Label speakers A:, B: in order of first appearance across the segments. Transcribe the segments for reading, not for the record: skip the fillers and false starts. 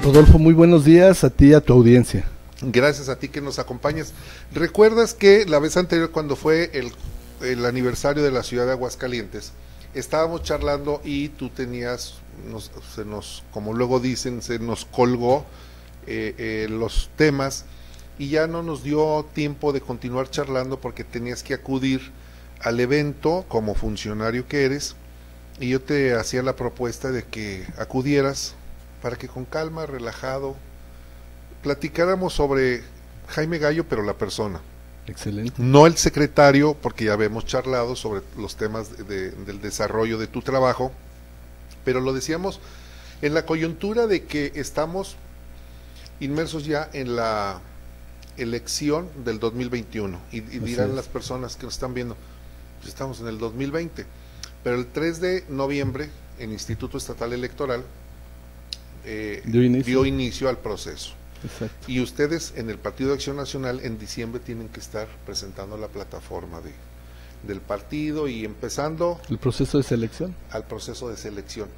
A: Rodolfo, muy buenos días a ti y a tu audiencia.
B: Gracias a ti que nos acompañas. ¿Recuerdas que la vez anterior, cuando fue el aniversario de la ciudad de Aguascalientes, estábamos charlando y tú tenías, como luego dicen, se nos colgó los temas y ya no nos dio tiempo de continuar charlando porque tenías que acudir al evento como funcionario que eres, y yo te hacía la propuesta de que acudieras para que con calma, relajado, platicáramos sobre Jaime Gallo, pero la persona.
A: Excelente.
B: No el secretario, porque ya habíamos charlado sobre los temas del desarrollo de tu trabajo, pero lo decíamos en la coyuntura de que estamos inmersos ya en la elección del 2021, y dirán las personas que nos están viendo, pues estamos en el 2020, pero el 3 de noviembre el Instituto Estatal Electoral dio inicio al proceso.
A: Exacto.
B: Y ustedes en el Partido de Acción Nacional en diciembre tienen que estar presentando la plataforma del partido y empezando
A: el proceso de selección.
B: Al proceso de selección.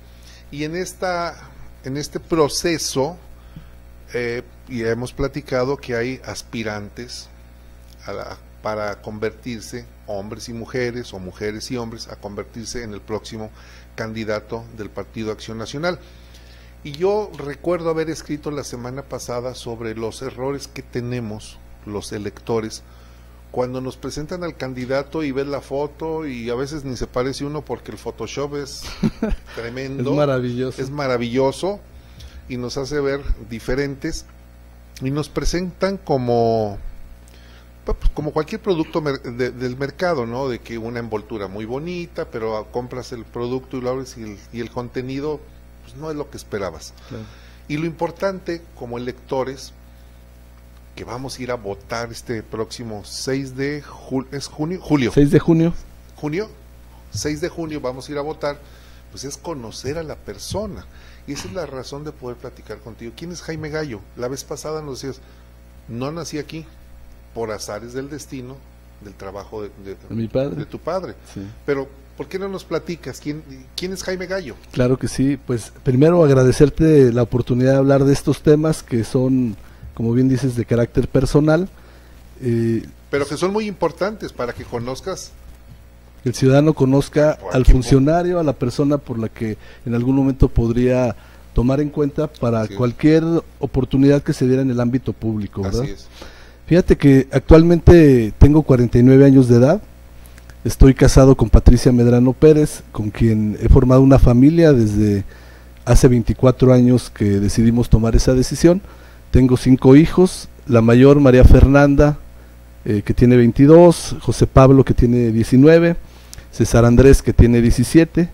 B: Y en este proceso ya hemos platicado que hay aspirantes para convertirse, hombres y mujeres o mujeres y hombres, a convertirse en el próximo candidato del Partido de Acción Nacional. Y yo recuerdo haber escrito la semana pasada sobre los errores que tenemos los electores cuando nos presentan al candidato y ves la foto y a veces ni se parece uno porque el Photoshop es tremendo.
A: Es maravilloso.
B: Es maravilloso y nos hace ver diferentes y nos presentan como cualquier producto del mercado, ¿no? De que una envoltura muy bonita, pero compras el producto y lo abres y el contenido pues no es lo que esperabas.
A: Claro.
B: Y lo importante como electores, que vamos a ir a votar este próximo 6 de julio.
A: 6 de junio.
B: 6 de junio vamos a ir a votar, pues es conocer a la persona. Y esa es la razón de poder platicar contigo. ¿Quién es Jaime Gallo? La vez pasada nos decías, no nací aquí, por azares del destino, del trabajo de
A: mi padre.
B: De tu padre.
A: Sí.
B: Pero ¿por qué no nos platicas? ¿Quién es Jaime Gallo?
A: Claro que sí, pues primero agradecerte la oportunidad de hablar de estos temas que son, como bien dices, de carácter personal.
B: Pero que son muy importantes para que conozcas.
A: El ciudadano conozca al funcionario, a la persona por la que en algún momento podría tomar en cuenta para cualquier oportunidad que se diera en el ámbito público, ¿verdad?
B: Así es.
A: Fíjate que actualmente tengo 49 años de edad. Estoy casado con Patricia Medrano Pérez, con quien he formado una familia desde hace 24 años que decidimos tomar esa decisión. Tengo 5 hijos, la mayor María Fernanda, que tiene 22, José Pablo, que tiene 19, César Andrés, que tiene 17,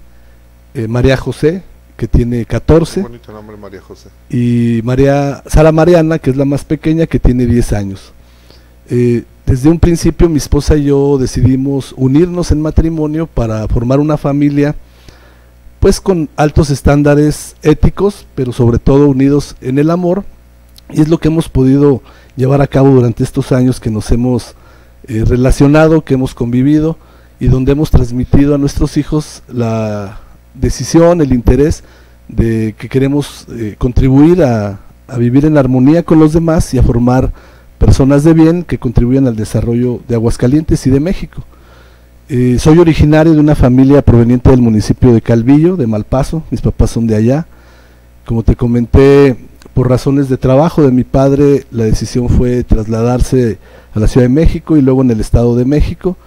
A: María José, que tiene 14.
B: Bonito nombre, María José.
A: Y Sara Mariana, que es la más pequeña, que tiene 10 años. Desde un principio mi esposa y yo decidimos unirnos en matrimonio para formar una familia pues con altos estándares éticos, pero sobre todo unidos en el amor, y es lo que hemos podido llevar a cabo durante estos años que nos hemos relacionado, que hemos convivido y donde hemos transmitido a nuestros hijos la decisión, el interés de que queremos contribuir a vivir en armonía con los demás y a formar personas de bien que contribuyan al desarrollo de Aguascalientes y de México. Soy originario de una familia proveniente del municipio de Calvillo, de Malpaso, mis papás son de allá. Como te comenté, por razones de trabajo de mi padre, la decisión fue trasladarse a la Ciudad de México y luego en el Estado de México,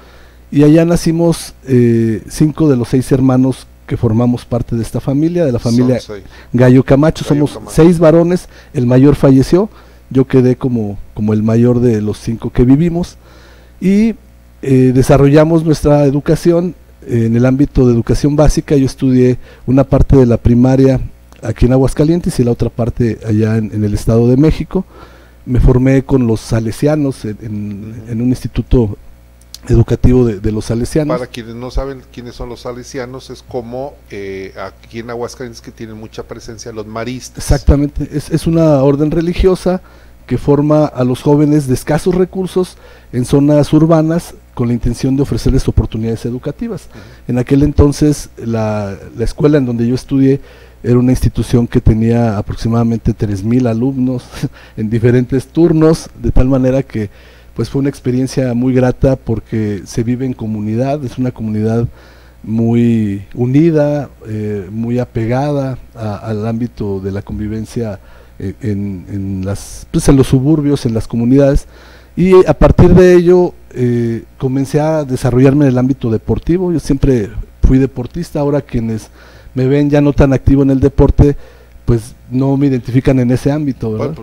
A: y allá nacimos 5 de los 6 hermanos que formamos parte de esta familia, de la familia Gallo Camacho. Somos 6 varones, el mayor falleció, yo quedé como el mayor de los 5 que vivimos, y desarrollamos nuestra educación en el ámbito de educación básica. Yo estudié una parte de la primaria aquí en Aguascalientes y la otra parte allá en el Estado de México. Me formé con los salesianos en un instituto educativo de los salesianos.
B: Para quienes no saben quiénes son los salesianos, es como aquí en Aguascalientes, que tienen mucha presencia los maristas.
A: Exactamente, es una orden religiosa que forma a los jóvenes de escasos recursos en zonas urbanas con la intención de ofrecerles oportunidades educativas. En aquel entonces la escuela en donde yo estudié Era una institución que tenía aproximadamente 3,000 alumnos en diferentes turnos, de tal manera que pues fue una experiencia muy grata porque se vive en comunidad, es una comunidad muy unida, muy apegada al ámbito de la convivencia en los suburbios, en las comunidades, y a partir de ello comencé a desarrollarme en el ámbito deportivo. Yo siempre fui deportista. Ahora quienes me ven ya no tan activo en el deporte, pues no me identifican en ese ámbito, ¿verdad?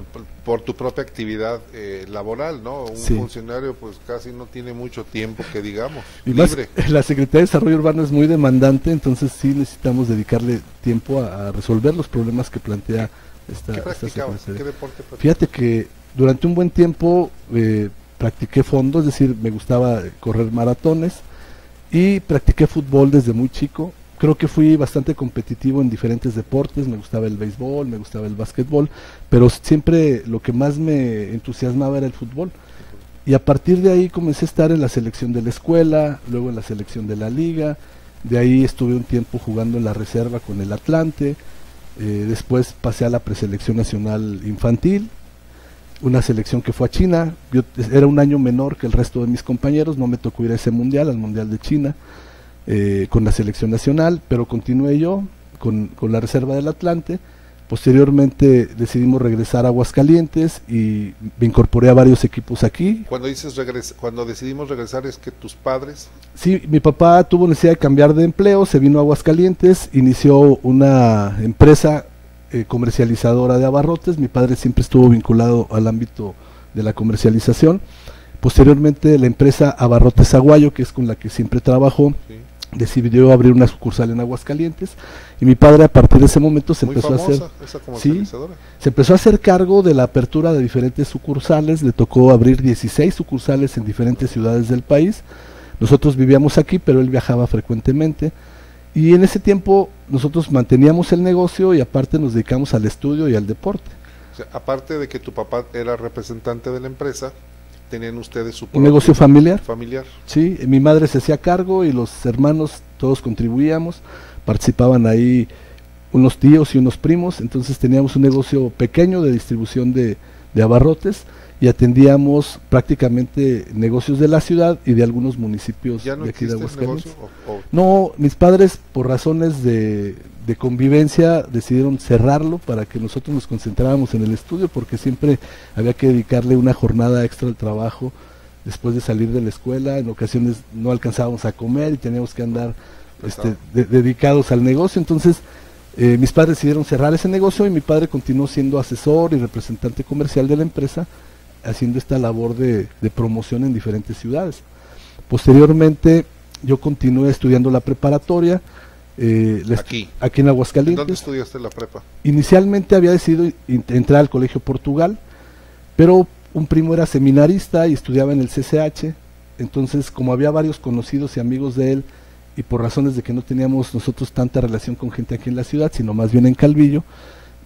B: Por tu propia actividad laboral, ¿no? Un funcionario pues casi no tiene mucho tiempo, que digamos,
A: y
B: libre.
A: Más, la Secretaría de Desarrollo Urbano es muy demandante, entonces sí necesitamos dedicarle tiempo a resolver los problemas que plantea esta Secretaría.
B: ¿Qué deporte practicabas?
A: Fíjate que durante un buen tiempo practiqué fondo, es decir, me gustaba correr maratones, y practiqué fútbol desde muy chico. Creo que fui bastante competitivo en diferentes deportes, me gustaba el béisbol, me gustaba el básquetbol, pero siempre lo que más me entusiasmaba era el fútbol. Y a partir de ahí comencé a estar en la selección de la escuela, luego en la selección de la liga, de ahí estuve un tiempo jugando en la reserva con el Atlante, después pasé a la preselección nacional infantil, una selección que fue a China. Yo era un año menor que el resto de mis compañeros, no me tocó ir a ese mundial, al mundial de China, con la selección nacional, pero continué yo con la reserva del Atlante. Posteriormente decidimos regresar a Aguascalientes y me incorporé a varios equipos aquí.
B: Cuando decidimos regresar, ¿es que tus padres?
A: Sí, mi papá tuvo necesidad de cambiar de empleo, se vino a Aguascalientes, inició una empresa comercializadora de abarrotes. Mi padre siempre estuvo vinculado al ámbito de la comercialización. Posteriormente la empresa Abarrotes Aguayo, que es con la que siempre trabajó, decidió abrir una sucursal en Aguascalientes, y mi padre a partir de ese momento se empezó a hacer, se empezó a hacer cargo de la apertura de diferentes sucursales. Le tocó abrir 16 sucursales en diferentes ciudades del país. Nosotros vivíamos aquí, pero él viajaba frecuentemente, y en ese tiempo nosotros manteníamos el negocio y aparte nos dedicamos al estudio y al deporte.
B: O sea, aparte de que tu papá era representante de la empresa, ¿tenían ustedes su
A: un negocio familiar?
B: Familiar.
A: Sí, mi madre se hacía cargo y los hermanos todos contribuíamos, participaban ahí unos tíos y unos primos, entonces teníamos un negocio pequeño de distribución de abarrotes y atendíamos prácticamente negocios de la ciudad y de algunos municipios
B: ¿Ya no
A: de aquí de Aguascalientes.
B: No,
A: mis padres por razones de convivencia decidieron cerrarlo para que nosotros nos concentráramos en el estudio, porque siempre había que dedicarle una jornada extra al trabajo después de salir de la escuela. En ocasiones no alcanzábamos a comer y teníamos que andar dedicados al negocio. Entonces mis padres decidieron cerrar ese negocio y mi padre continuó siendo asesor y representante comercial de la empresa, haciendo esta labor de promoción en diferentes ciudades. Posteriormente yo continué estudiando la preparatoria, aquí en Aguascalientes.
B: ¿Dónde estudiaste la prepa?
A: Inicialmente había decidido entrar al Colegio Portugal, pero un primo era seminarista y estudiaba en el CCH, entonces como había varios conocidos y amigos de él, y por razones de que no teníamos nosotros tanta relación con gente aquí en la ciudad, sino más bien en Calvillo,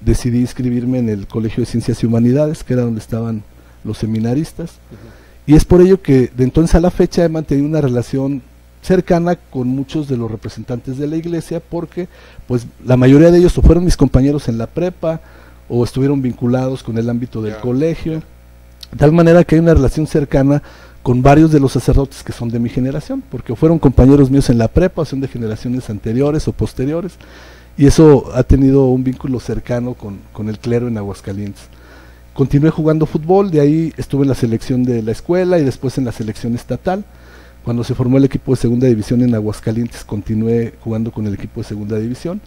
A: decidí inscribirme en el Colegio de Ciencias y Humanidades, que era donde estaban los seminaristas, y es por ello que de entonces a la fecha he mantenido una relación cercana con muchos de los representantes de la iglesia, porque pues la mayoría de ellos o fueron mis compañeros en la prepa o estuvieron vinculados con el ámbito del colegio, de tal manera que hay una relación cercana con varios de los sacerdotes que son de mi generación, porque fueron compañeros míos en la prepa, o son de generaciones anteriores o posteriores, y eso ha tenido un vínculo cercano con el clero en Aguascalientes. Continué jugando fútbol, de ahí estuve en la selección de la escuela y después en la selección estatal. Cuando se formó el equipo de segunda división en Aguascalientes, continué jugando con el equipo de segunda división.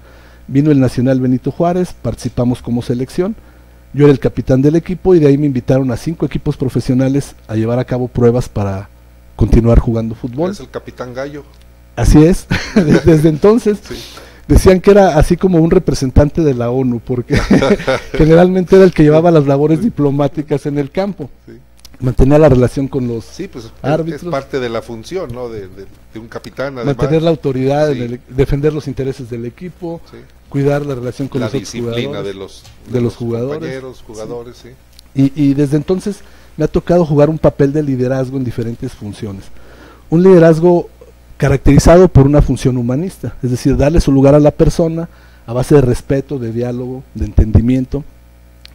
A: Vino el Nacional Benito Juárez, participamos como selección. Yo era el capitán del equipo y de ahí me invitaron a 5 equipos profesionales a llevar a cabo pruebas para continuar jugando fútbol.
B: ¿Es el capitán Gallo?
A: Así es, desde entonces.
B: Sí.
A: Decían que era así como un representante de la ONU, porque generalmente era el que llevaba las labores diplomáticas en el campo. Sí. Mantenía la relación con los árbitros.
B: Es parte de la función, ¿no? de un capitán. Además.
A: Mantener la autoridad, defender los intereses del equipo, cuidar la relación con los otros jugadores.
B: La disciplina de los
A: jugadores.
B: Jugadores.
A: Y desde entonces me ha tocado jugar un papel de liderazgo en diferentes funciones. Un liderazgo caracterizado por una función humanista, es decir, darle su lugar a la persona, a base de respeto, de diálogo, de entendimiento.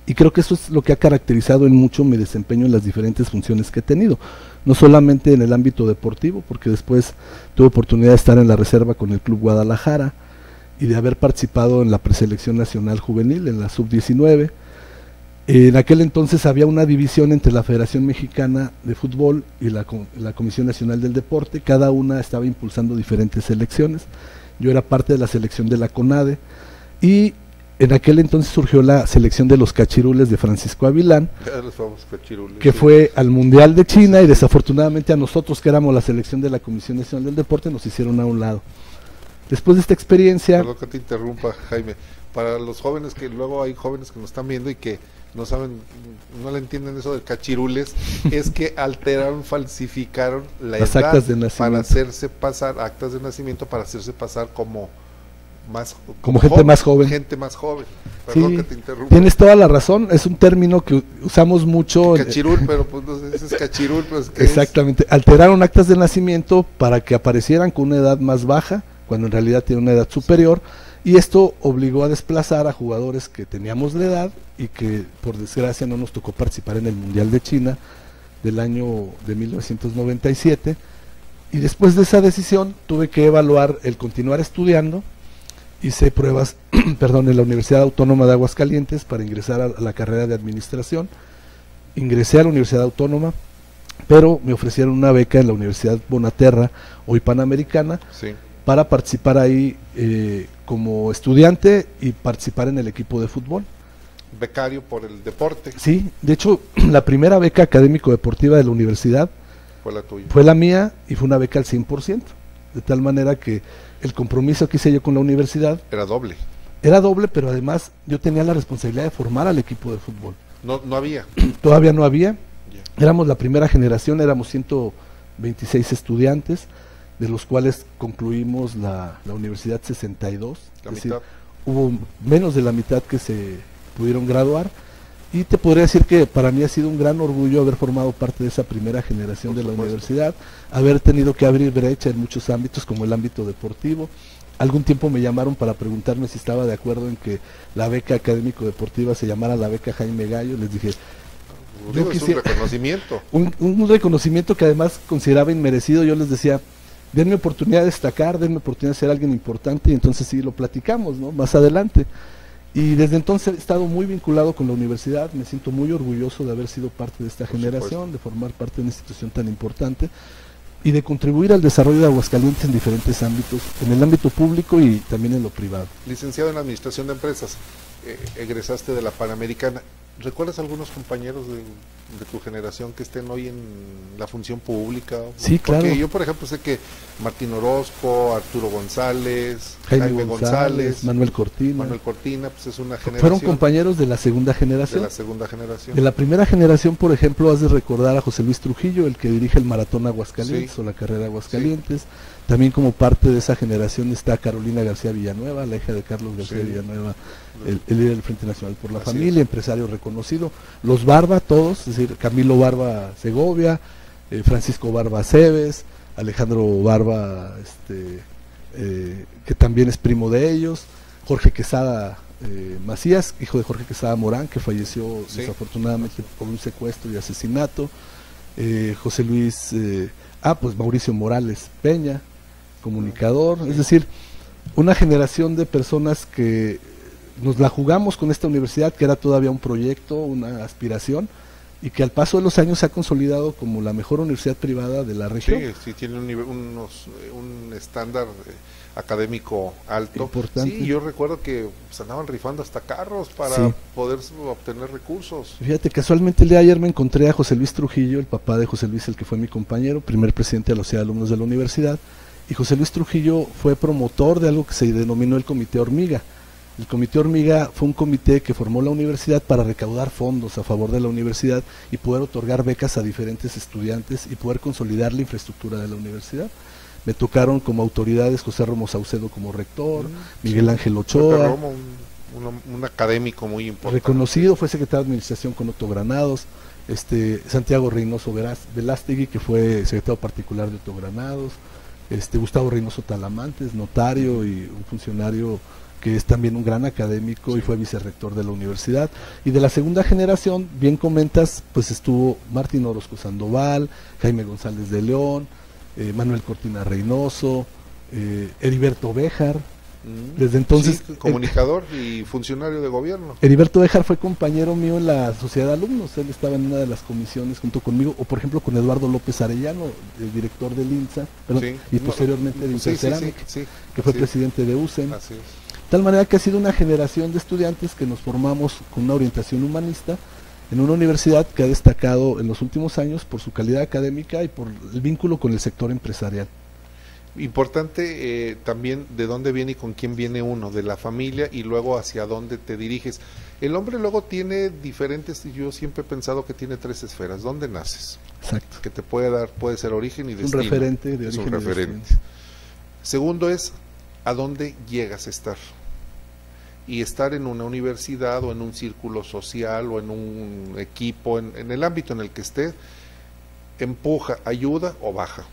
A: Y creo que eso es lo que ha caracterizado en mucho mi desempeño en las diferentes funciones que he tenido, no solamente en el ámbito deportivo, porque después tuve oportunidad de estar en la reserva con el Club Guadalajara y de haber participado en la preselección nacional juvenil, en la sub-19. En aquel entonces había una división entre la Federación Mexicana de Fútbol y la Comisión Nacional del Deporte, cada una estaba impulsando diferentes selecciones. Yo era parte de la selección de la CONADE y en aquel entonces surgió la selección de los cachirules de Francisco Avilán, que fue al Mundial de China, y desafortunadamente a nosotros, que éramos la selección de la Comisión Nacional del Deporte, nos hicieron a un lado. Después de esta experiencia...
B: Perdón que te interrumpa, Jaime. Para los jóvenes, que luego hay jóvenes que nos están viendo y que no saben, no le entienden eso de cachirules, es que alteraron, falsificaron las edad
A: actas de nacimiento,
B: para hacerse pasar, actas de nacimiento, para hacerse pasar como
A: gente joven, más joven.
B: Gente más joven. Perdón
A: sí,
B: que te interrumpa.
A: Tienes toda la razón, es un término que usamos mucho.
B: Cachirul, pero pues no sé, ese es cachirul, pues ¿qué
A: exactamente, es? Alteraron actas de nacimiento para que aparecieran con una edad más baja, cuando en realidad tiene una edad superior, y esto obligó a desplazar a jugadores que teníamos la edad y que por desgracia no nos tocó participar en el Mundial de China del año de 1997, y después de esa decisión tuve que evaluar el continuar estudiando. Hice pruebas perdón, en la Universidad Autónoma de Aguascalientes para ingresar a la carrera de administración. Ingresé a la Universidad Autónoma, pero me ofrecieron una beca en la Universidad Bonaterra, hoy Panamericana,
B: sí,
A: para participar ahí como estudiante y participar en el equipo de fútbol.
B: Becario por el deporte.
A: Sí, de hecho la primera beca académico-deportiva de la universidad
B: fue la tuya.
A: Fue la mía, y fue una beca al 100%, de tal manera que el compromiso que hice yo con la universidad
B: era doble.
A: Era doble, pero además yo tenía la responsabilidad de formar al equipo de fútbol.
B: No había.
A: Todavía no había.
B: Yeah.
A: Éramos la primera generación, éramos 126 estudiantes, de los cuales concluimos la universidad 62.
B: La
A: es decir,
B: mitad.
A: hubo menos de la mitad que se pudieron graduar. Y te podría decir que para mí ha sido un gran orgullo haber formado parte de esa primera generación de la universidad, haber tenido que abrir brecha en muchos ámbitos, como el ámbito deportivo. Algún tiempo me llamaron para preguntarme si estaba de acuerdo en que la beca académico-deportiva se llamara la beca Jaime Gallo. Les dije,
B: es un reconocimiento.
A: Un reconocimiento que además consideraba inmerecido. Yo les decía, denme oportunidad de destacar, denme oportunidad de ser alguien importante, y entonces sí lo platicamos, ¿no? Más adelante. Y desde entonces he estado muy vinculado con la universidad, me siento muy orgulloso de haber sido parte de esta generación, de formar parte de una institución tan importante y de contribuir al desarrollo de Aguascalientes en diferentes ámbitos, en el ámbito público y también en lo privado.
B: Licenciado en Administración de Empresas, egresaste de la Panamericana. ¿Recuerdas algunos compañeros de tu generación que estén hoy en la función pública?
A: Sí, claro.
B: Porque yo, por ejemplo, sé que Martín Orozco, Arturo González,
A: Jaime González, Manuel Cortina,
B: pues es una generación.
A: Fueron compañeros de la segunda generación.
B: De la segunda generación.
A: De la primera generación, por ejemplo, has de recordar a José Luis Trujillo, el que dirige el Maratón Aguascalientes, sí, o la carrera Aguascalientes. Sí. También como parte de esa generación está Carolina García Villanueva, la hija de Carlos García, sí, Villanueva, el líder del Frente Nacional por la Familia, empresario reconocido. Los Barba, todos, es decir, Camilo Barba Segovia, Francisco Barba Cebes, Alejandro Barba, que también es primo de ellos, Jorge Quesada Macías, hijo de Jorge Quesada Morán, que falleció, sí, desafortunadamente por un secuestro y asesinato. José Luis, pues Mauricio Morales Peña, comunicador, sí, es decir, una generación de personas que nos la jugamos con esta universidad, que era todavía un proyecto, una aspiración, y que al paso de los años se ha consolidado como la mejor universidad privada de la región.
B: Sí, sí, tiene un estándar académico alto.
A: Importante.
B: Sí, yo recuerdo que se andaban rifando hasta carros para, sí, poder obtener recursos.
A: Fíjate, casualmente el día de ayer me encontré a José Luis Trujillo, el papá de José Luis, el que fue mi compañero, primer presidente de la Sociedad de Alumnos de la Universidad, y José Luis Trujillo fue promotor de algo que se denominó el Comité Hormiga. El Comité Hormiga fue un comité que formó la universidad para recaudar fondos a favor de la universidad y poder otorgar becas a diferentes estudiantes y poder consolidar la infraestructura de la universidad. Me tocaron como autoridades José Romo Saucedo como rector, Miguel Ángel Ochoa,
B: Romo, un académico muy importante,
A: reconocido, fue secretario de administración con Otto Granados, Santiago Reynoso Velástegui, que fue secretario particular de Otto Granados, Gustavo Reynoso Talamantes, notario y un funcionario que es también un gran académico y fue vicerrector de la universidad. Y de la segunda generación, bien comentas, pues estuvo Martín Orozco Sandoval, Jaime González de León, Manuel Cortina Reynoso, Heriberto Béjar. Desde entonces,
B: sí, comunicador y funcionario de gobierno.
A: Heriberto Béjar fue compañero mío en la sociedad de alumnos, él estaba en una de las comisiones junto conmigo, o por ejemplo con Eduardo López Arellano, el director del INSA, perdón, y posteriormente de Intercerámica, que fue presidente de USEM.
B: Así es.
A: De tal manera que ha sido una generación de estudiantes que nos formamos con una orientación humanista en una universidad que ha destacado en los últimos años por su calidad académica y por el vínculo con el sector empresarial.
B: Importante también de dónde viene y con quién viene uno, de la familia y luego hacia dónde te diriges. El hombre luego tiene diferentes, yo siempre he pensado que tiene 3 esferas. ¿Dónde naces?
A: Exacto.
B: Que te puede ser origen y destino.
A: Un referente de
B: es
A: origen
B: un referente.
A: y destino.
B: Segundo es a dónde llegas a estar. Y estar en una universidad o en un círculo social o en un equipo, en el ámbito en el que estés, empuja, ayuda o baja.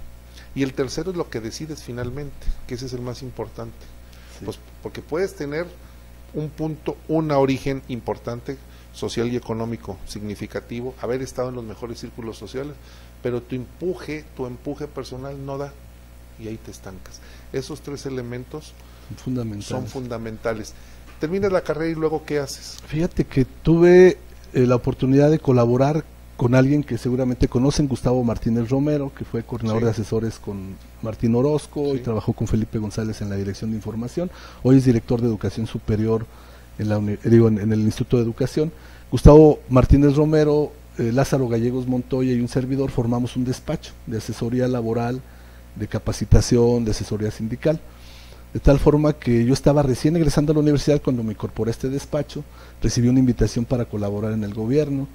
B: Y el tercero es lo que decides finalmente, que ese es el más importante. Sí. Pues porque puedes tener un punto, un origen importante, social y económico significativo, haber estado en los mejores círculos sociales, pero tu empuje personal no da y ahí te estancas. Esos 3 elementos son fundamentales. Terminas la carrera y luego ¿qué haces?
A: Fíjate que tuve la oportunidad de colaborar con alguien que seguramente conocen, Gustavo Martínez Romero, que fue coordinador de asesores con Martín Orozco y trabajó con Felipe González en la Dirección de Información. Hoy es director de Educación Superior en el Instituto de Educación. Gustavo Martínez Romero, Lázaro Gallegos Montoya y un servidor formamos un despacho de asesoría laboral, de capacitación, de asesoría sindical. De tal forma que yo estaba recién egresando a la universidad cuando me incorporé a este despacho, recibí una invitación para colaborar en el gobierno.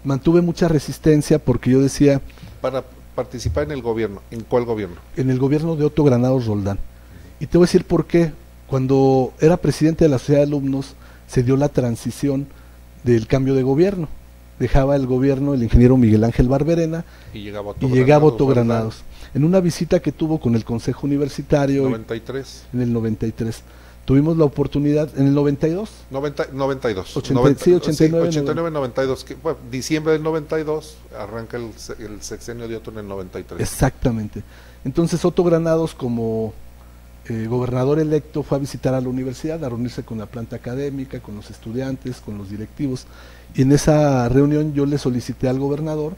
A: Mantuve mucha resistencia porque yo decía...
B: Para participar en el gobierno, ¿en cuál gobierno?
A: En el gobierno de Otto Granados Roldán. Y te voy a decir por qué. Cuando era presidente de la sociedad de alumnos, se dio la transición del cambio de gobierno. Dejaba el gobierno el ingeniero Miguel Ángel Barberena y llegaba Otto Granados. En una visita que tuvo con el Consejo Universitario...
B: 93.
A: En el 93. Tuvimos la oportunidad en el 92.
B: 92.
A: 89,
B: 92. Que, bueno, diciembre del 92 arranca el sexenio de Otto en el 93.
A: Exactamente. Entonces Otto Granados, como gobernador electo, fue a visitar a la universidad, a reunirse con la planta académica, con los estudiantes, con los directivos. Y en esa reunión yo le solicité al gobernador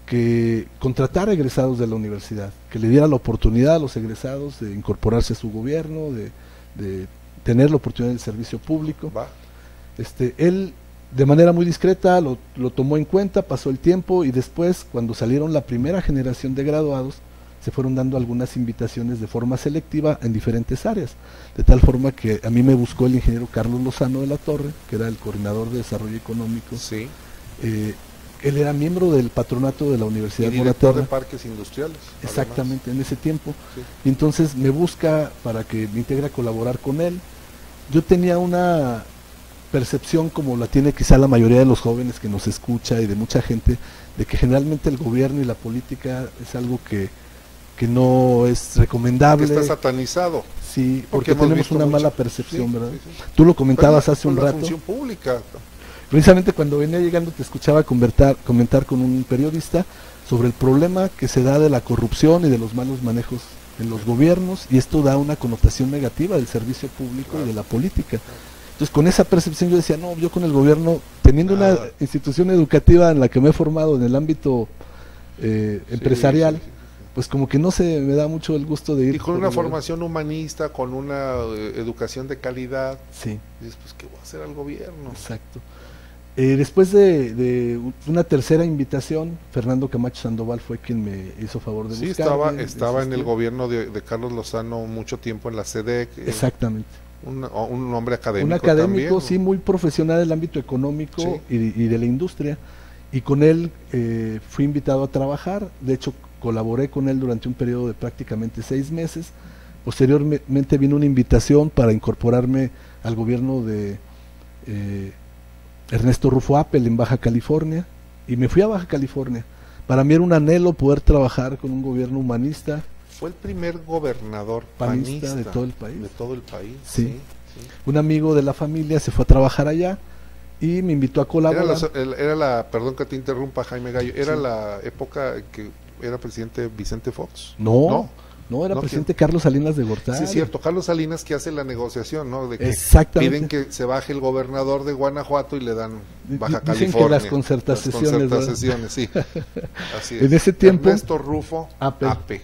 A: que contratara egresados de la universidad, que le diera la oportunidad a los egresados de incorporarse a su gobierno, de tener la oportunidad del servicio público. Él de manera muy discreta lo tomó en cuenta, pasó el tiempo y después, cuando salieron la primera generación de graduados, se fueron dando algunas invitaciones de forma selectiva en diferentes áreas, de tal forma que a mí me buscó el ingeniero Carlos Lozano de la Torre, que era el coordinador de desarrollo económico.
B: Sí.
A: Él era miembro del patronato de la Universidad
B: de director de parques industriales.
A: Exactamente, además. En ese tiempo.
B: Sí.
A: Y entonces me busca para que me integre a colaborar con él. Yo tenía una percepción, como la tiene quizá la mayoría de los jóvenes que nos escucha y de mucha gente, de que generalmente el gobierno y la política es algo que no es recomendable.
B: Que está satanizado.
A: Sí, porque tenemos una mala percepción,
B: sí,
A: ¿verdad?
B: Sí, sí.
A: Tú lo comentabas hace un rato.
B: La función pública.
A: Precisamente cuando venía llegando te escuchaba comentar con un periodista sobre el problema que se da de la corrupción y de los malos manejos en los gobiernos, y esto da una connotación negativa del servicio público y de la política. Entonces con esa percepción yo decía, no, yo con el gobierno, teniendo una institución educativa en la que me he formado en el ámbito empresarial, pues como que no se me da mucho el gusto de ir.
B: Y con una formación humanista, con una educación de calidad.
A: Sí.
B: Y dices, pues, ¿qué voy a hacer al gobierno?
A: Exacto. Después de una tercera invitación, Fernando Camacho Sandoval fue quien me hizo favor de buscarme.
B: Estaba en el gobierno de Carlos Lozano mucho tiempo en la SEDEC.
A: Exactamente.
B: Un hombre académico.
A: Un académico,
B: también,
A: sí, muy profesional en el ámbito económico y de la industria. Y con él fui invitado a trabajar. De hecho, colaboré con él durante un periodo de prácticamente 6 meses. Posteriormente vino una invitación para incorporarme al gobierno de Ernesto Rufo Appel en Baja California, y me fui a Baja California. Para mí era un anhelo poder trabajar con un gobierno humanista,
B: Fue el primer gobernador panista
A: de todo el país.
B: De todo el país.
A: Sí.
B: Sí.
A: Un amigo de la familia se fue a trabajar allá y me invitó a colaborar.
B: Perdón que te interrumpa, Jaime Gallo, ¿era la época en que era presidente Vicente Fox?
A: No, era presidente Carlos Salinas de Gortari.
B: Sí, es cierto, Carlos Salinas que hace la negociación, ¿no? De que
A: exactamente.
B: piden que se baje el gobernador de Guanajuato y le dan Baja
A: Dicen
B: California.
A: Que las concertaciones,
B: sí. Así es.
A: En ese tiempo,
B: Ernesto Rufo Apple.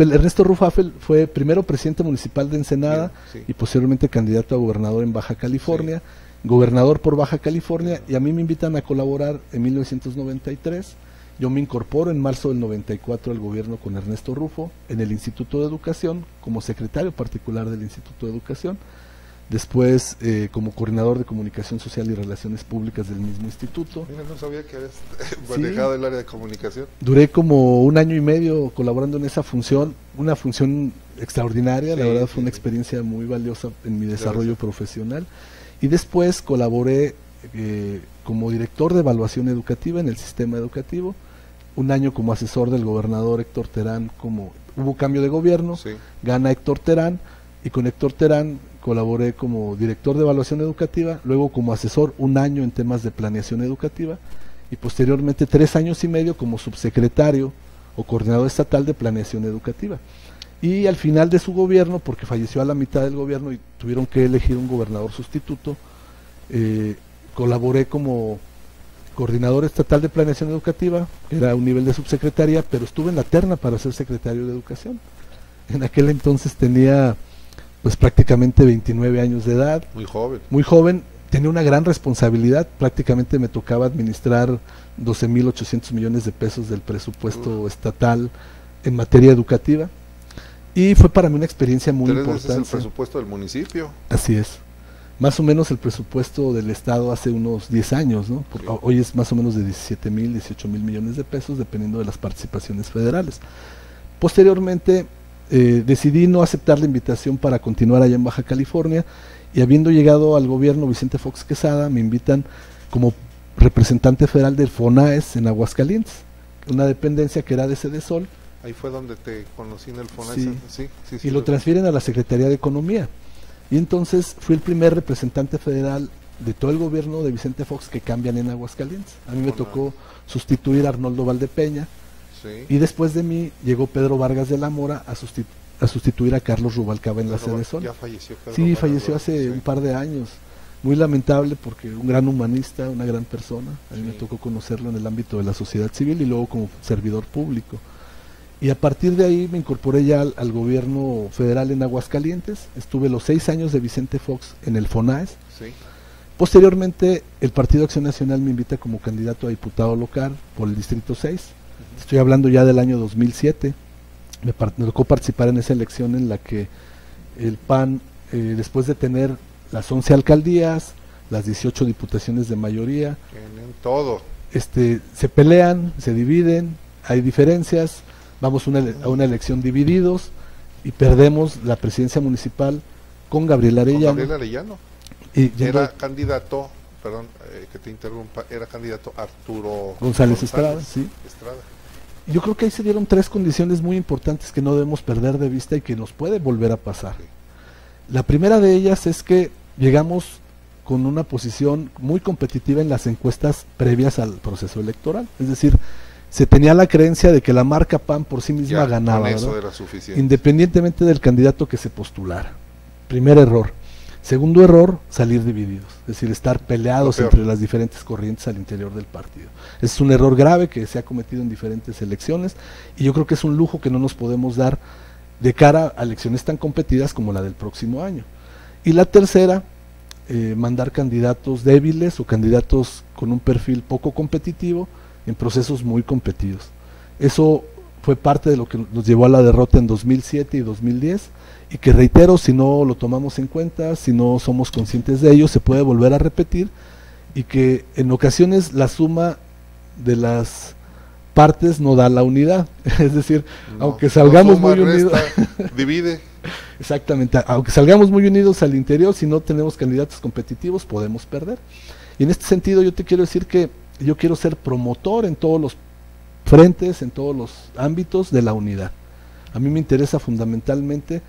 A: Ernesto Rufo Apple fue primero presidente municipal de Ensenada.
B: Bien, sí.
A: Y posteriormente candidato a gobernador en Baja California, gobernador por Baja California, y a mí me invitan a colaborar en 1993. Yo me incorporo en marzo del 94 al gobierno con Ernesto Rufo en el Instituto de Educación, como secretario particular del Instituto de Educación, después como coordinador de Comunicación Social y Relaciones Públicas del mismo instituto.
B: Mira, no sabía que habías manejado el área de comunicación.
A: Duré como 1 año y medio colaborando en esa función, una función extraordinaria, la verdad fue una experiencia muy valiosa en mi desarrollo profesional, y después colaboré como director de evaluación educativa en el sistema educativo, 1 año como asesor del gobernador Héctor Terán, como hubo cambio de gobierno, gana Héctor Terán, y con Héctor Terán colaboré como director de evaluación educativa, luego como asesor 1 año en temas de planeación educativa, y posteriormente 3 años y medio como subsecretario o coordinador estatal de planeación educativa. Y al final de su gobierno, porque falleció a la mitad del gobierno y tuvieron que elegir un gobernador sustituto, colaboré como coordinador estatal de planeación educativa, era un nivel de subsecretaría, pero estuve en la terna para ser secretario de educación. En aquel entonces tenía pues prácticamente 29 años de edad. Muy joven, tenía una gran responsabilidad, prácticamente me tocaba administrar 12.800 millones de pesos del presupuesto estatal en materia educativa, y fue para mí una experiencia muy importante.
B: ¿Es el presupuesto del municipio?
A: Así es. Más o menos el presupuesto del Estado hace unos 10 años, ¿no? Hoy es más o menos de 17.000, 18.000 millones de pesos, dependiendo de las participaciones federales. Posteriormente decidí no aceptar la invitación para continuar allá en Baja California, y habiendo llegado al gobierno Vicente Fox Quesada, me invitan como representante federal del FONAES en Aguascalientes, una dependencia que era de Sedesol.
B: Ahí fue donde te conocí en el FONAES.
A: Sí, y lo transfieren a la Secretaría de Economía. Y entonces fui el primer representante federal de todo el gobierno de Vicente Fox que cambian en Aguascalientes. A mí me tocó sustituir a Arnoldo Valdepeña, y después de mí llegó Pedro Vargas de la Mora a sustituir a Carlos Rubalcaba en la Sedesol.
B: Ya falleció Pedro.
A: Sí, falleció hace un par de años. Muy lamentable, porque un gran humanista, una gran persona. A mí me tocó conocerlo en el ámbito de la sociedad civil y luego como servidor público. Y a partir de ahí me incorporé ya al gobierno federal en Aguascalientes. Estuve los 6 años de Vicente Fox en el FONAES. Posteriormente el Partido Acción Nacional me invita como candidato a diputado local por el Distrito 6. Estoy hablando ya del año 2007. Me tocó participar en esa elección en la que el PAN, después de tener las 11 alcaldías, las 18 diputaciones de mayoría,
B: todo.
A: Se pelean, se dividen, hay diferencias. Vamos a una elección divididos y perdemos la presidencia municipal con Gabriel Arellano.
B: Y era candidato, perdón que te interrumpa, era candidato Arturo
A: González Estrada. Yo creo que ahí se dieron 3 condiciones muy importantes que no debemos perder de vista y que nos puede volver a pasar. La primera de ellas es que llegamos con una posición muy competitiva en las encuestas previas al proceso electoral, es decir, se tenía la creencia de que la marca PAN por sí misma ganaba,
B: eso era suficiente,
A: independientemente del candidato que se postulara. Primer error. Segundo error, salir divididos, es decir, estar peleados entre las diferentes corrientes al interior del partido. Ese es un error grave que se ha cometido en diferentes elecciones, y yo creo que es un lujo que no nos podemos dar de cara a elecciones tan competidas como la del próximo año. Y la tercera, mandar candidatos débiles o candidatos con un perfil poco competitivo en procesos muy competidos. Eso fue parte de lo que nos llevó a la derrota en 2007 y 2010, y que, reitero, si no lo tomamos en cuenta, si no somos conscientes de ello, se puede volver a repetir, y que en ocasiones la suma de las partes no da la unidad. Es decir, aunque salgamos muy unidos,
B: divide.
A: Exactamente, aunque salgamos muy unidos al interior, si no tenemos candidatos competitivos, podemos perder. Y en este sentido yo te quiero decir que yo quiero ser promotor en todos los frentes, en todos los ámbitos de la unidad. A mí me interesa fundamentalmente,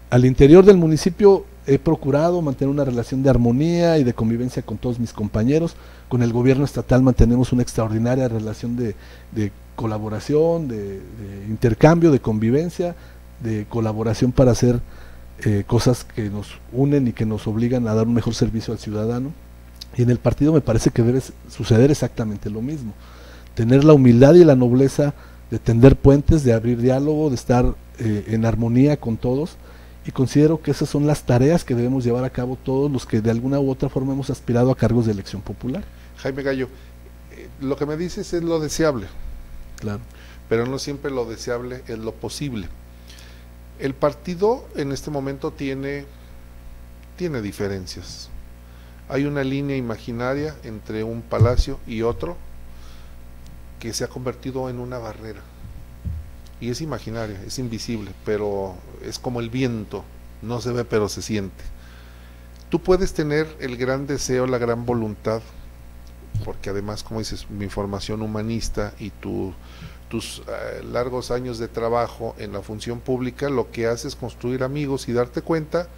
A: al interior del municipio he procurado mantener una relación de armonía y de convivencia con todos mis compañeros. Con el gobierno estatal mantenemos una extraordinaria relación de colaboración, de intercambio, de convivencia, de colaboración para hacer cosas que nos unen y que nos obligan a dar un mejor servicio al ciudadano. Y en el partido me parece que debe suceder exactamente lo mismo. Tener la humildad y la nobleza de tender puentes, de abrir diálogo, de estar en armonía con todos, y considero que esas son las tareas que debemos llevar a cabo todos los que de alguna u otra forma hemos aspirado a cargos de elección popular.
B: Jaime Gallo, lo que me dices es lo deseable,
A: claro,
B: pero no siempre lo deseable es lo posible. El partido en este momento tiene diferencias. Hay una línea imaginaria entre un palacio y otro que se ha convertido en una barrera. Y es imaginaria, es invisible, pero es como el viento, no se ve pero se siente. Tú puedes tener el gran deseo, la gran voluntad, porque además, como dices, mi formación humanista y tus largos años de trabajo en la función pública, lo que hace es construir amigos y darte cuenta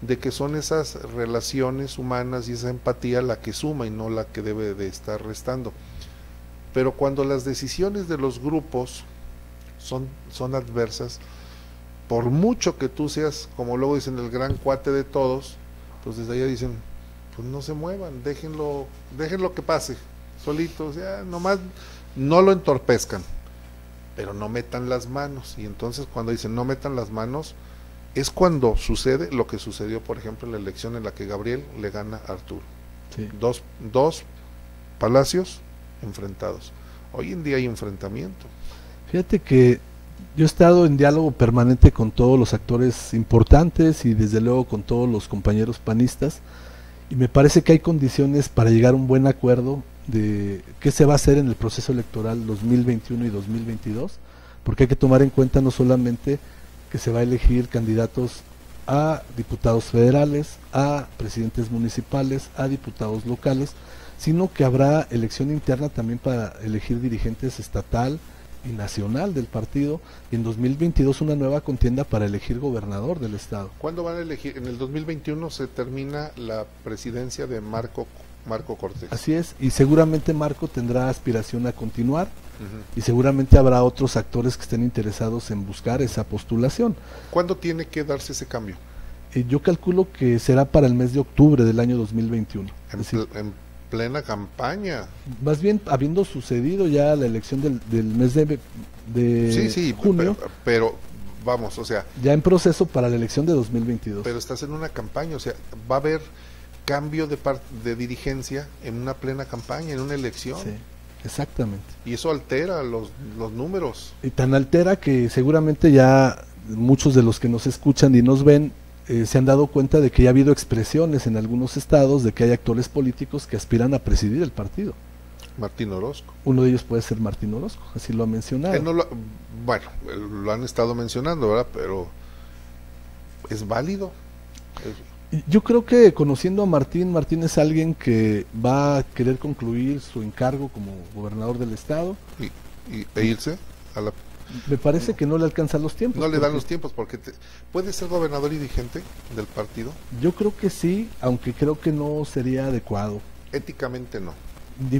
B: de que son esas relaciones humanas y esa empatía la que suma y no la que debe de estar restando. Pero cuando las decisiones de los grupos son adversas, por mucho que tú seas, como luego dicen, el gran cuate de todos, pues desde allá dicen, pues no se muevan, déjenlo que pase, solito, o sea, nomás no lo entorpezcan, pero no metan las manos. Y entonces cuando dicen no metan las manos, es cuando sucede lo que sucedió, por ejemplo, en la elección en la que Gabriel le gana a Arturo.
A: Sí.
B: Dos palacios enfrentados. Hoy en día hay enfrentamiento.
A: Fíjate que yo he estado en diálogo permanente con todos los actores importantes y desde luego con todos los compañeros panistas, y me parece que hay condiciones para llegar a un buen acuerdo de qué se va a hacer en el proceso electoral 2021 y 2022, porque hay que tomar en cuenta no solamente que se va a elegir candidatos a diputados federales, a presidentes municipales, a diputados locales, sino que habrá elección interna también para elegir dirigentes estatal y nacional del partido, y en 2022 una nueva contienda para elegir gobernador del estado.
B: ¿Cuándo van a elegir? En el 2021 se termina la presidencia de Marco Cortés.
A: Así es, y seguramente Marco tendrá aspiración a continuar, y seguramente habrá otros actores que estén interesados en buscar esa postulación.
B: ¿Cuándo tiene que darse ese cambio?
A: Yo calculo que será para el mes de octubre del año 2021.
B: En plena campaña.
A: Más bien habiendo sucedido ya la elección del mes de junio.
B: Pero vamos, o sea.
A: Ya en proceso para la elección de 2022.
B: Pero estás en una campaña, o sea, va a haber cambio de dirigencia en una plena campaña, en una elección.
A: Sí, exactamente.
B: Y eso altera los números.
A: Y tan altera que seguramente ya muchos de los que nos escuchan y nos ven se han dado cuenta de que ya ha habido expresiones en algunos estados de que hay actores políticos que aspiran a presidir el partido.
B: Martín Orozco.
A: Uno de ellos puede ser Martín Orozco, así lo ha mencionado.
B: Bueno, lo han estado mencionando, ¿verdad? Pero ¿es válido?
A: Yo creo que conociendo a Martín es alguien que va a querer concluir su encargo como gobernador del estado.
B: E irse a la...
A: Me parece que no le alcanzan los tiempos.
B: No le dan los tiempos porque puede ser gobernador y dirigente del partido.
A: Yo creo que sí, aunque creo que no sería adecuado.
B: Éticamente no.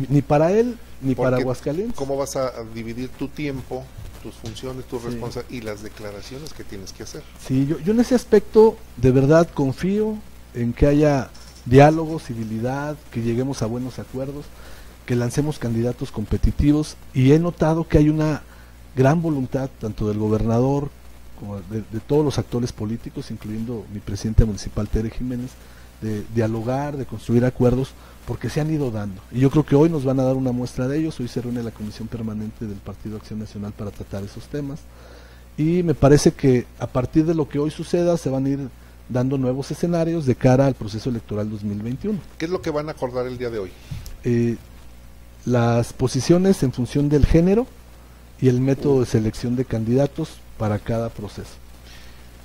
A: Ni para él, ni
B: porque
A: para Aguascalientes.
B: ¿Cómo vas a dividir tu tiempo, tus funciones, tus responsabilidades y las declaraciones que tienes que hacer?
A: Sí, yo en ese aspecto de verdad confío en que haya diálogo, civilidad, que lleguemos a buenos acuerdos, que lancemos candidatos competitivos, y he notado que hay una gran voluntad tanto del gobernador como de todos los actores políticos, incluyendo mi presidente municipal Tere Jiménez, de dialogar, de construir acuerdos, porque se han ido dando, y yo creo que hoy nos van a dar una muestra de ellos. Hoy se reúne la Comisión Permanente del Partido Acción Nacional para tratar esos temas, y me parece que a partir de lo que hoy suceda se van a ir dando nuevos escenarios de cara al proceso electoral 2021.
B: ¿Qué es lo que van a acordar el día de hoy?
A: Las posiciones en función del género y el método de selección de candidatos para cada proceso.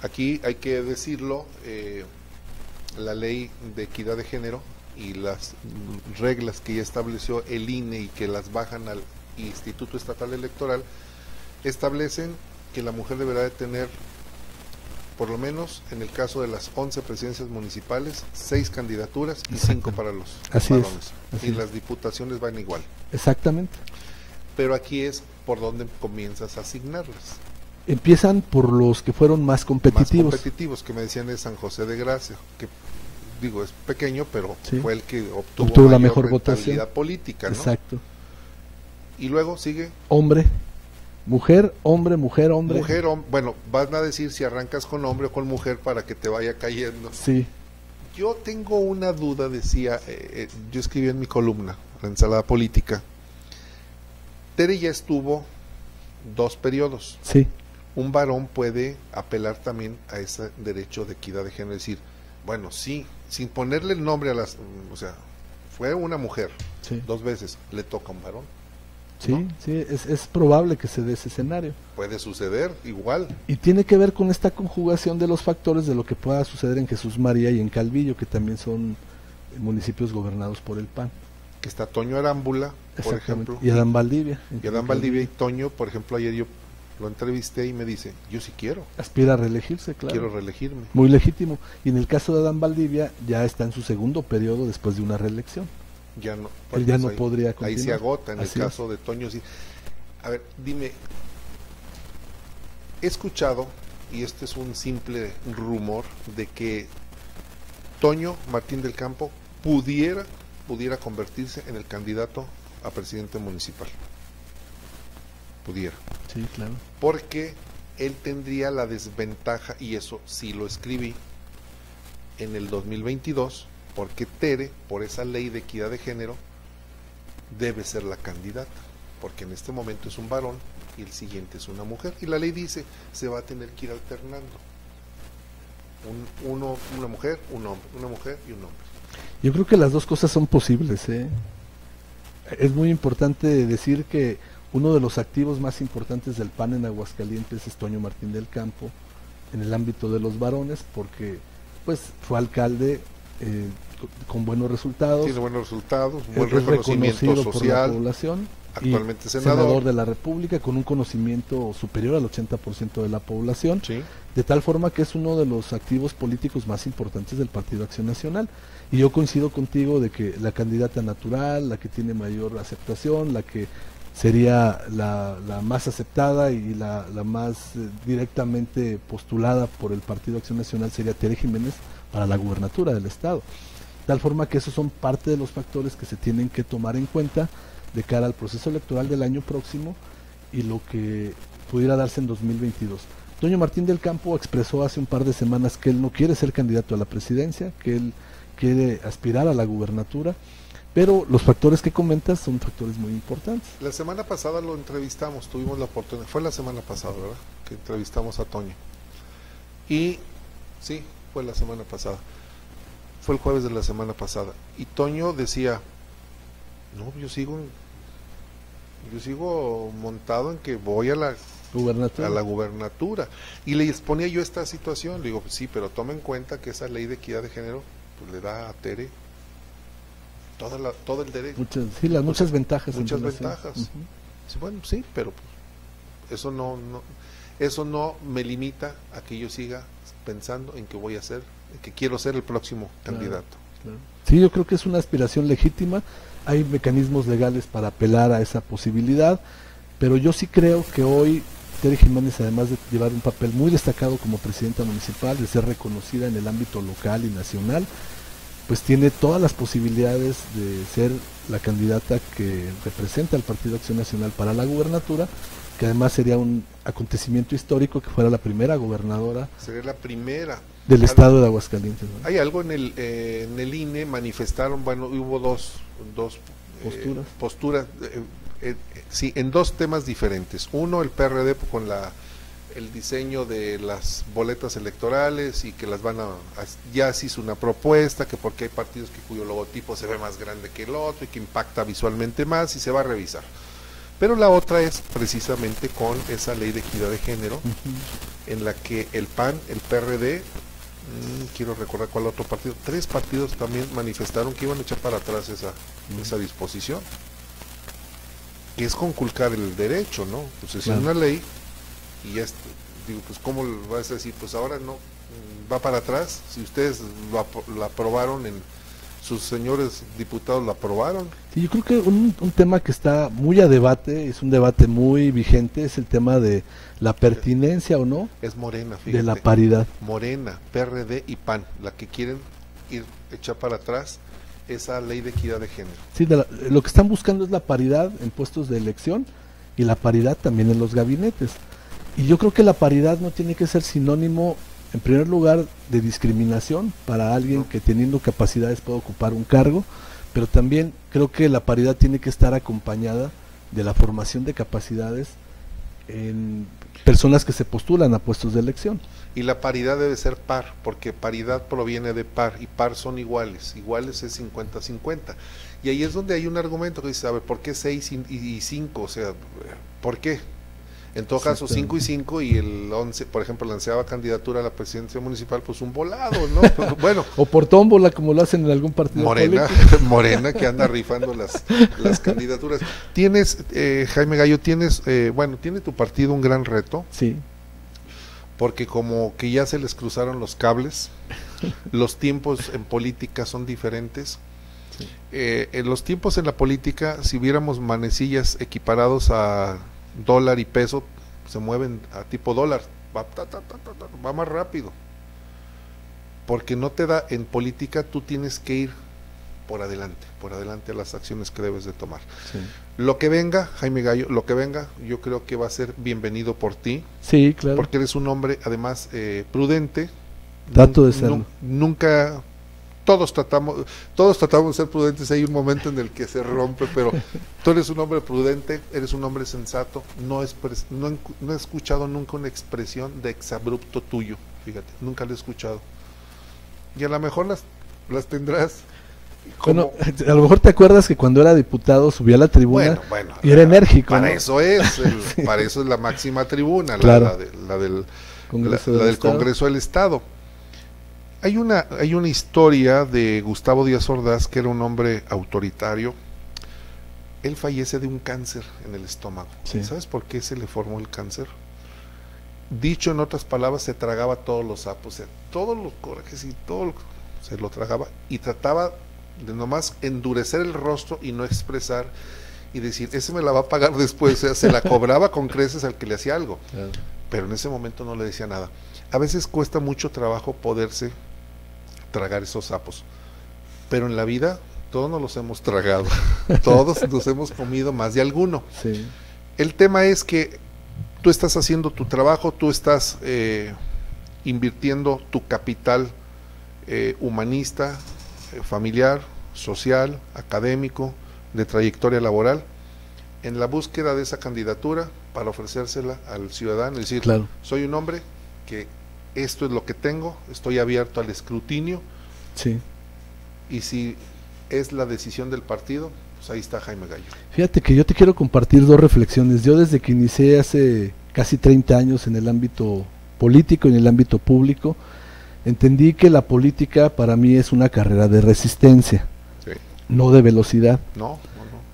B: Aquí hay que decirlo, la ley de equidad de género y las reglas que ya estableció el INE y que las bajan Instituto Estatal Electoral establecen que la mujer deberá de tener, por lo menos en el caso de las 11 presidencias municipales, 6 candidaturas y 5 para los varones. Y las diputaciones van igual.
A: Exactamente.
B: Pero aquí es por donde comienzas a asignarlas.
A: Empiezan por los que fueron más competitivos.
B: Más competitivos, que me decían es San José de Gracia, que digo es pequeño, pero sí, fue el que obtuvo
A: la mejor votación
B: política, ¿no?
A: Exacto.
B: Y luego sigue
A: hombre, mujer, hombre, mujer, hombre.
B: Mujer, bueno, van a decir si arrancas con hombre o con mujer para que te vaya cayendo.
A: Sí.
B: Yo tengo una duda, decía, yo escribí en mi columna, la ensalada política. Tere ya estuvo 2 periodos.
A: Sí.
B: Un varón puede apelar también a ese derecho de equidad de género, es decir, bueno, sí, sin ponerle el nombre a las, o sea, fue una mujer, sí, 2 veces, le toca a un varón.
A: Sí,
B: ¿no?
A: Sí, es probable que se dé ese escenario.
B: Puede suceder, igual.
A: Y tiene que ver con esta conjugación de los factores de lo que pueda suceder en Jesús María y en Calvillo, que también son municipios gobernados por el PAN.
B: Que está Toño Arámbula, por ejemplo.
A: Y Adán Valdivia.
B: Y Adán Valdivia y Toño, por ejemplo, ayer yo lo entrevisté y me dice, yo sí quiero.
A: Aspira a reelegirse, claro.
B: Quiero reelegirme.
A: Muy legítimo. Y en el caso de Adán Valdivia, ya está en su segundo periodo después de una reelección.
B: Ya no.
A: Él ya no podría continuar.
B: Ahí se agota, en
A: Así
B: el caso de Toño sí. A ver, dime, he escuchado, y este es un simple rumor, de que Toño Martín del Campo pudiera convertirse en el candidato a presidente municipal. Pudiera.
A: Sí, claro.
B: Porque él tendría la desventaja, y eso sí lo escribí, en el 2022, porque Tere, por esa ley de equidad de género, debe ser la candidata, porque en este momento es un varón y el siguiente es una mujer, y la ley dice, se va a tener que ir alternando. Una mujer, un hombre, una mujer y un hombre.
A: Yo creo que las dos cosas son posibles, ¿eh? Es muy importante decir que uno de los activos más importantes del PAN en Aguascalientes es Toño Martín del Campo, en el ámbito de los varones, porque pues fue alcalde con buenos resultados.
B: Tiene buenos resultados, buen reconocimiento social.
A: Por la población.
B: Actualmente
A: senador de la República, con un conocimiento superior al 80% de la población,
B: sí,
A: de tal forma que es uno de los activos políticos más importantes del Partido Acción Nacional. Y yo coincido contigo de que la candidata natural, la que tiene mayor aceptación, la que sería la más aceptada y la más directamente postulada por el Partido Acción Nacional sería Tere Jiménez para la gubernatura del estado. De tal forma que esos son parte de los factores que se tienen que tomar en cuenta de cara al proceso electoral del año próximo y lo que pudiera darse en 2022. Toño Martín del Campo expresó hace un par de semanas que él no quiere ser candidato a la presidencia, que él quiere aspirar a la gubernatura, pero los factores que comentas son factores muy importantes.
B: La semana pasada lo entrevistamos, tuvimos la oportunidad, fue la semana pasada, ¿verdad?, que entrevistamos a Toño. Y sí, fue la semana pasada, fue el jueves de la semana pasada, y Toño decía, no, yo sigo montado en que voy a la gubernatura, y le exponía yo esta situación, le digo, sí, pero toma en cuenta que esa ley de equidad de género pues le da a Tere todo el derecho,
A: muchas ventajas,
B: muchas ventajas. Sí, bueno, sí, pero pues, eso no me limita a que yo siga pensando en que voy a ser, que quiero ser el próximo candidato.
A: Claro. Sí, yo creo que es una aspiración legítima, hay mecanismos legales para apelar a esa posibilidad, pero yo sí creo que hoy Tere Jiménez, además de llevar un papel muy destacado como presidenta municipal, de ser reconocida en el ámbito local y nacional, pues tiene todas las posibilidades de ser la candidata que representa al Partido Acción Nacional para la gubernatura, que además sería un acontecimiento histórico que fuera la primera gobernadora.
B: Sería la primera
A: del estado de Aguascalientes, ¿no?
B: Hay algo en el INE, manifestaron, bueno, hubo dos posturas, sí, en 2 temas diferentes. Uno, el PRD con el diseño de las boletas electorales y que las ya se hizo una propuesta, que porque hay partidos cuyo logotipo se ve más grande que el otro y que impacta visualmente más y se va a revisar. Pero la otra es precisamente con esa ley de equidad de género, en la que el PAN, el PRD, quiero recordar cuál otro partido, 3 partidos también manifestaron que iban a echar para atrás esa disposición. que es conculcar el derecho, ¿no? Pues es
A: Claro.
B: una ley y ya, digo, pues ¿cómo vas a decir? Pues ahora no, va para atrás, si ustedes la aprobaron, sus señores diputados la aprobaron.
A: Sí, yo creo que un tema que está muy a debate, es un debate muy vigente, es el tema de la pertinencia o no
B: Es Morena, fíjate.
A: de la paridad.
B: Morena, PRD y PAN, la que quieren echar para atrás esa ley de equidad de género.
A: Sí, lo que están buscando es la paridad en puestos de elección y la paridad también en los gabinetes. Y yo creo que la paridad no tiene que ser sinónimo, en primer lugar, de discriminación para alguien
B: No.
A: que teniendo capacidades puede ocupar un cargo, pero también creo que la paridad tiene que estar acompañada de la formación de capacidades en personas que se postulan a puestos de elección.
B: Y la paridad debe ser par, porque paridad proviene de par, y par son iguales. Iguales es 50-50. Y ahí es donde hay un argumento que dice, a ver, ¿por qué 6 y 5? O sea, ¿por qué? En todo caso, 5 y 5 y el 11, por ejemplo, la 11ª candidatura a la presidencia municipal, pues un volado, ¿no? Bueno,
A: O por tómbola, como lo hacen en algún partido
B: Morena,
A: político.
B: Morena que anda rifando las candidaturas. Tienes, Jaime Gallo, bueno, tiene tu partido un gran reto,
A: Sí,
B: porque como que ya se les cruzaron los cables, los tiempos en política son diferentes.
A: sí.
B: En los tiempos en la política, si viéramos manecillas equiparados a dólar y peso, se mueven a tipo dólar, va más rápido, porque no te da, en política tú tienes que ir por adelante a las acciones que debes de tomar.
A: Sí.
B: Lo que venga, Jaime Gallo, lo que venga, yo creo que va a ser bienvenido por ti,
A: Sí, claro.
B: porque eres un hombre además prudente.
A: Trato de serlo.
B: Nunca, todos tratamos de ser prudentes, hay un momento en el que se rompe, pero tú eres un hombre prudente, eres un hombre sensato, no he escuchado nunca una expresión de exabrupto tuyo, fíjate, nunca lo he escuchado. Y a lo mejor las tendrás.
A: Bueno, a lo mejor te acuerdas que cuando era diputado subía a la tribuna
B: Bueno,
A: y era enérgico,
B: para
A: ¿no?
B: eso es,
A: Sí.
B: para eso es la máxima tribuna,
A: Claro.
B: la del
A: Congreso
B: la
A: del
B: del
A: Estado.
B: Congreso del Estado. Hay una historia de Gustavo Díaz Ordaz, que era un hombre autoritario. Él fallece de un cáncer en el estómago.
A: Sí.
B: ¿Sabes por qué se le formó el cáncer? Dicho en otras palabras, se tragaba todos los sapos, o sea, todos los corajes y se lo tragaba y trataba de nomás endurecer el rostro y no expresar y decir, ese me la va a pagar después, o sea, se la cobraba con creces al que le hacía algo,
A: Claro.
B: pero en ese momento no le decía nada. A veces cuesta mucho trabajo poderse tragar esos sapos, pero en la vida todos nos los hemos tragado, todos nos hemos comido más de alguno.
A: Sí.
B: El tema es que tú estás haciendo tu trabajo, tú estás invirtiendo tu capital humanista, familiar, social, académico, de trayectoria laboral, en la búsqueda de esa candidatura para ofrecérsela al ciudadano, es decir,
A: Claro.
B: soy un hombre que esto es lo que tengo, estoy abierto al escrutinio,
A: Sí.
B: y si es la decisión del partido, pues ahí está Jaime Gallo.
A: Fíjate que yo te quiero compartir dos reflexiones. Yo desde que inicié hace casi 30 años en el ámbito político, en el ámbito público, entendí que la política para mí es una carrera de resistencia,
B: Sí.
A: no de velocidad.
B: No.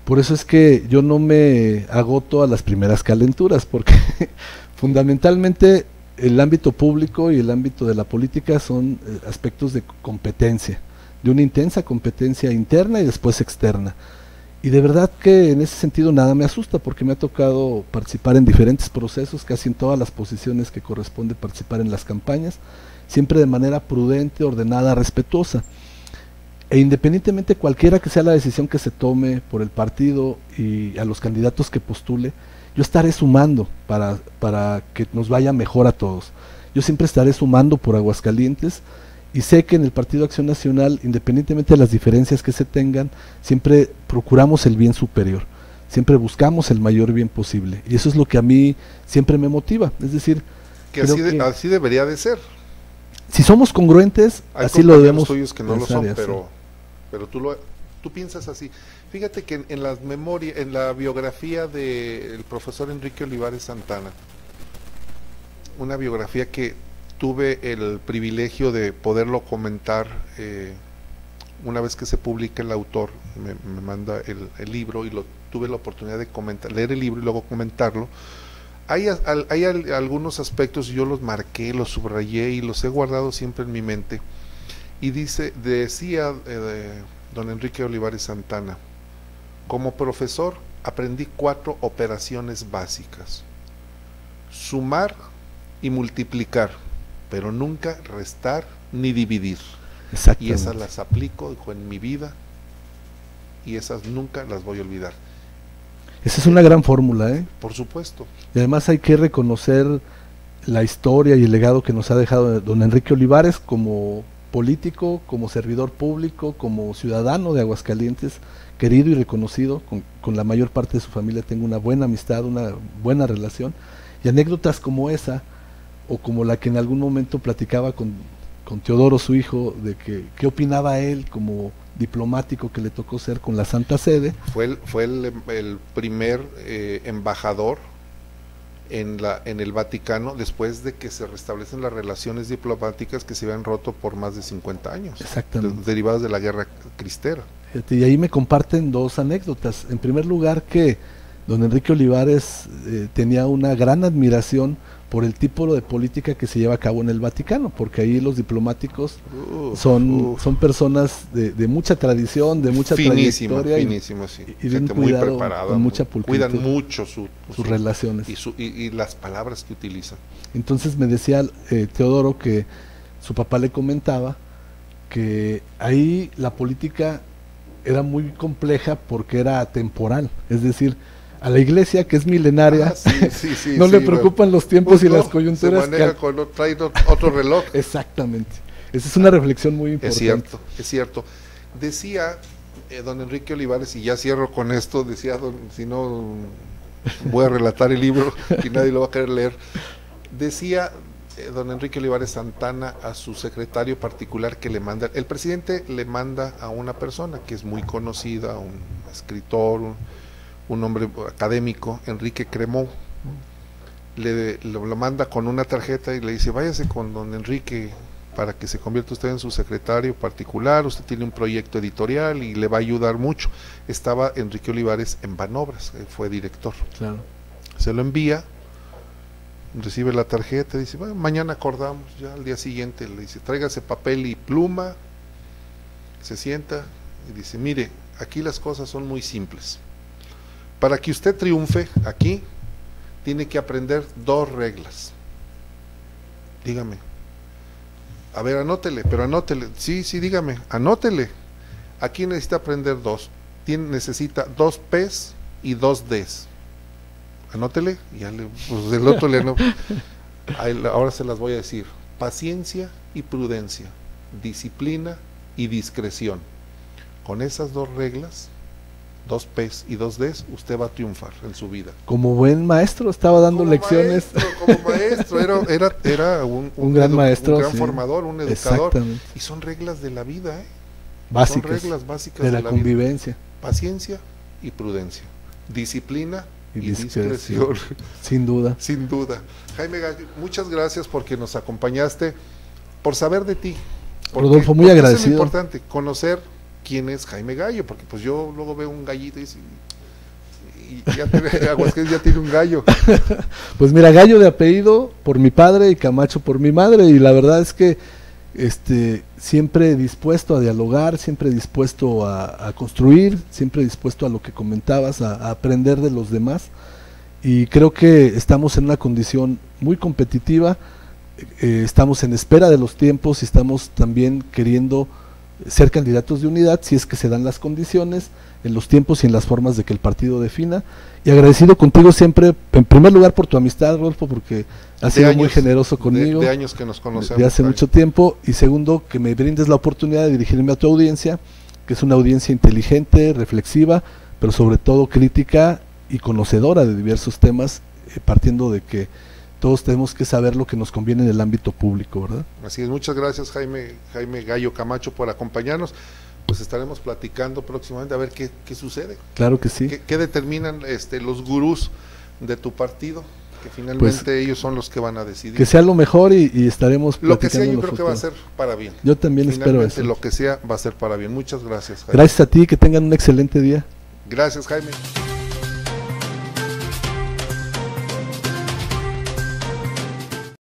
A: Por eso es que yo no me agoto a las primeras calenturas, porque fundamentalmente el ámbito público y el ámbito de la política son aspectos de competencia, de una intensa competencia interna y después externa. Y de verdad que en ese sentido nada me asusta, porque me ha tocado participar en diferentes procesos, casi en todas las posiciones que corresponde participar en las campañas, siempre de manera prudente, ordenada, respetuosa. E independientemente cualquiera que sea la decisión que se tome por el partido y a los candidatos que postule, yo estaré sumando para que nos vaya mejor a todos. Yo siempre estaré sumando por Aguascalientes, y sé que en el Partido Acción Nacional, independientemente de las diferencias que se tengan, siempre procuramos el bien superior, siempre buscamos el mayor bien posible, y eso es lo que a mí siempre me motiva. Es decir,
B: Que
A: creo
B: así debería de ser.
A: si somos congruentes,
B: Hay
A: así lo
B: compañeros
A: debemos
B: tuyos que no lo son,
A: pensar y hacer.
B: pero tú piensas así. Fíjate que en las memorias, en la biografía del profesor Enrique Olivares Santana, una biografía que tuve el privilegio de poderlo comentar una vez que se publica, el autor me manda el libro y tuve la oportunidad de leer el libro y luego comentarlo, hay algunos aspectos, yo los marqué, los subrayé y los he guardado siempre en mi mente. Y decía don Enrique Olivares Santana: como profesor aprendí 4 operaciones básicas: sumar y multiplicar, pero nunca restar ni dividir. Y esas las aplico, dijo, en mi vida, y esas nunca las voy a olvidar.
A: Esa es una gran fórmula, ¿eh?
B: Por supuesto.
A: Y además hay que reconocer la historia y el legado que nos ha dejado don Enrique Olivares como político, como servidor público, como ciudadano de Aguascalientes, querido y reconocido. Con la mayor parte de su familia tengo una buena amistad, una buena relación, y anécdotas como esa, o como la que en algún momento platicaba con Teodoro, su hijo, de que qué opinaba él como diplomático que le tocó ser con la Santa Sede.
B: Fue el primer embajador en el Vaticano después de que se restablecen las relaciones diplomáticas que se habían roto por más de 50 años.
A: Exactamente.
B: Derivadas de la guerra cristera.
A: Y ahí me comparten 2 anécdotas. En primer lugar, que don Enrique Olivares tenía una gran admiración por el tipo de política que se lleva a cabo en el Vaticano, porque ahí los diplomáticos son personas de mucha tradición, de mucha trayectoria,
B: finísimo, sí.
A: Y gente muy preparada, con mucha pulcritud,
B: cuidan mucho sus
A: relaciones
B: y las palabras que utilizan.
A: Entonces me decía Teodoro que su papá le comentaba que ahí la política era muy compleja porque era temporal, es decir, a la iglesia, que es milenaria, no le preocupan los tiempos y las coyunturas.
B: Se maneja trae otro reloj.
A: Exactamente. Esa es una reflexión muy importante.
B: Es cierto. Decía don Enrique Olivares, y ya cierro con esto, decía, si no voy a relatar el libro y nadie lo va a querer leer. Decía don Enrique Olivares Santana a su secretario particular que le manda, el presidente le manda a una persona que es muy conocida, un escritor, un hombre académico, Enrique Cremó, lo manda con una tarjeta y le dice: váyase con don Enrique para que se convierta usted en su secretario particular, usted tiene un proyecto editorial y le va a ayudar mucho. Estaba Enrique Olivares en Banobras, fue director.
A: Claro. Se
B: lo envía, recibe la tarjeta, dice: bueno, mañana acordamos. Ya al día siguiente le dice: tráigase papel y pluma. Se sienta y dice: mire, aquí las cosas son muy simples. Para que usted triunfe aquí, tiene que aprender 2 reglas. Dígame. A ver, anótele, pero anótele. Sí, dígame, anótele. Aquí necesita aprender 2. Necesita 2 P's y 2 D's. Anótele, y pues el otro le no. Ahora se las voy a decir: paciencia y prudencia, disciplina y discreción. Con esas 2 reglas, 2 P's y 2 D's, usted va a triunfar en su vida.
A: Como buen maestro, estaba dando lecciones.
B: Como maestro, era un
A: gran maestro,
B: un gran formador, un educador. Y son reglas de la vida,
A: básicas,
B: son reglas básicas
A: de la convivencia.
B: Vida. Paciencia y prudencia, disciplina y discreción.
A: Sin duda.
B: Sin duda. Jaime Gallo, muchas gracias porque nos acompañaste, por saber de ti.
A: Rodolfo, muy agradecido.
B: Es muy importante conocer quién es Jaime Gallo, porque pues yo luego veo un gallito y Aguascalientes ya tiene un gallo.
A: Pues mira, Gallo de apellido por mi padre y Camacho por mi madre, y la verdad es que siempre dispuesto a dialogar, siempre dispuesto a construir, siempre dispuesto a lo que comentabas, a aprender de los demás, y creo que estamos en una condición muy competitiva, estamos en espera de los tiempos y estamos también queriendo ser candidatos de unidad si es que se dan las condiciones, en los tiempos y en las formas de que el partido defina, y agradecido contigo siempre, en primer lugar por tu amistad, Rodolfo, porque has sido muy generoso conmigo,
B: de años que nos conocemos,
A: de hace mucho tiempo, y segundo, que me brindes la oportunidad de dirigirme a tu audiencia, que es una audiencia inteligente, reflexiva, pero sobre todo crítica y conocedora de diversos temas, partiendo de que todos tenemos que saber lo que nos conviene en el ámbito público, ¿verdad?
B: Así es, muchas gracias Jaime Gallo Camacho por acompañarnos. Pues estaremos platicando próximamente a ver qué sucede.
A: Claro que sí.
B: ¿Qué determinan los gurús de tu partido? Que finalmente pues, ellos son los que van a decidir.
A: Que sea lo mejor y estaremos platicando.
B: Lo que sea yo creo que va a ser para bien.
A: Yo también espero eso.
B: Lo que sea va a ser para bien. Muchas gracias, Jaime.
A: Gracias a ti, que tengan un excelente día.
B: Gracias, Jaime.